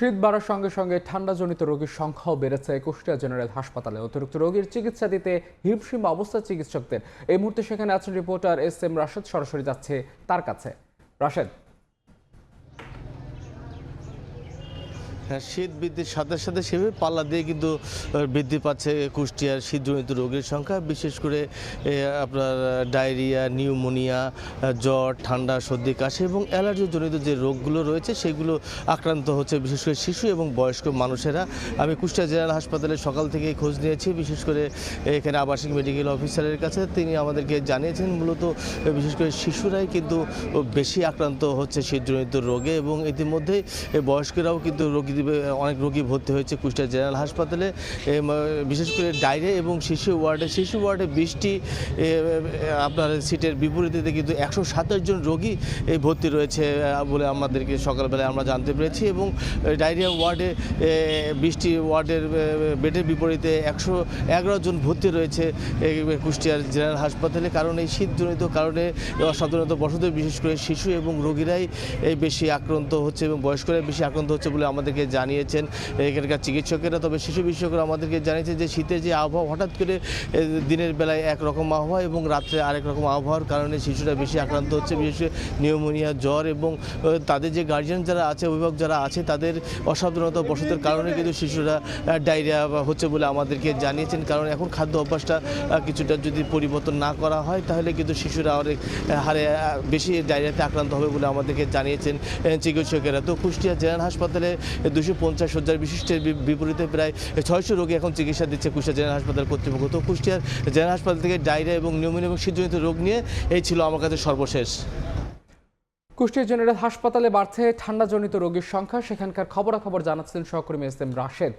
শীত বাড়ার সঙ্গে সঙ্গে ঠান্ডাজনিত রোগীর সংখ্যাও বেড়েছে কুষ্টিয়া জেনারেল হাসপাতালে। অতিরিক্ত রোগীর চিকিৎসা দিতে হিমশিম অবস্থা চিকিৎসকদের। এই মুহূর্তে সেখানে আছেন রিপোর্টার এস.এম. রাশেদ, সরাসরি যাচ্ছে তার কাছে। রাশেদ, শীত বৃদ্ধির সাথে সাথে সেভাবে পাল্লা দিয়ে কিন্তু বৃদ্ধি পাচ্ছে কুষ্টিয়ার শীতজনিত রোগের সংখ্যা। বিশেষ করে আপনার ডায়রিয়া, নিউমোনিয়া, জ্বর, ঠান্ডা, সর্দি, কাশি এবং অ্যালার্জিজনিত যে রোগগুলো রয়েছে সেগুলো আক্রান্ত হচ্ছে বিশেষ করে শিশু এবং বয়স্ক মানুষেরা। আমি কুষ্টিয়া জেনারেল হাসপাতালে সকাল থেকেই খোঁজ নিয়েছি, বিশেষ করে এখানে আবাসিক মেডিকেল অফিসারের কাছে। তিনি আমাদেরকে জানিয়েছেন মূলত বিশেষ করে শিশুরাই কিন্তু বেশি আক্রান্ত হচ্ছে শীতজনিত রোগে এবং ইতিমধ্যে বয়স্করাও কিন্তু অনেক রোগী ভর্তি হয়েছে কুষ্টিয়া জেনারেল হাসপাতালে। বিশেষ করে ডায়রিয়া এবং শিশু ওয়ার্ডে 20টি আপনার সিটের বিপরীতে কিন্তু 127 জন রোগী ভর্তি রয়েছে বলে আমাদেরকে সকালবেলায় আমরা জানতে পেরেছি। এবং ডায়রিয়া ওয়ার্ডে 20টি ওয়ার্ডের বেডের বিপরীতে 111 জন ভর্তি রয়েছে কুষ্টিয়ার জেনারেল হাসপাতালে। কারণ এই শীতজনিত কারণে অসাধারণত বসত বিশেষ করে শিশু এবং রোগীরাই বেশি আক্রান্ত হচ্ছে এবং বয়স্করাই বেশি আক্রান্ত হচ্ছে বলে আমাদেরকে জানিয়েছেন এখানকার চিকিৎসকেরা। তবে শিশু বিশেষজ্ঞরা আমাদেরকে জানিয়েছেন যে শীতের যে আবহাওয়া, হঠাৎ করে দিনের বেলায় একরকম আবহাওয়া এবং রাত্রে আরেক রকম আবহাওয়ার কারণে শিশুরা বেশি আক্রান্ত হচ্ছে, বিশেষ করে নিউমোনিয়া, জ্বর এবং তাদের যে গার্জিয়ান যারা আছে, অভিভাবক যারা আছে, তাদের অসাবধানতা বশতের কারণে কিন্তু শিশুরা ডায়রিয়া হচ্ছে বলে আমাদেরকে জানিয়েছেন। কারণ এখন খাদ্য অভ্যাসটা কিছুটা যদি পরিবর্তন না করা হয় তাহলে কিন্তু শিশুরা অনেক হারে বেশি ডায়রিয়াতে আক্রান্ত হবে বলে আমাদেরকে জানিয়েছেন চিকিৎসকেরা। তো কুষ্টিয়া জেনারেল হাসপাতালে 250 শয্যার বিশিষ্টের বিপরীতে প্রায় 600 রোগী এখন চিকিৎসা দিচ্ছে কুষ্টিয়া জেনারেল হাসপাতাল কর্তৃপক্ষ। তো কুষ্টিয়ার জেনারেল হাসপাতাল থেকে ডায়রিয়া এবং নিউমোনিয়া এবং শীতজনিত রোগ নিয়ে এই ছিল আমার কাছে সর্বশেষ। কুষ্টিয়া জেনারেল হাসপাতালে বাড়ছে ঠান্ডাজনিত রোগীর সংখ্যা। সেখানকার খবরাখবর জানাচ্ছিলেন সহকর্মী এস.এম. রাশেদ।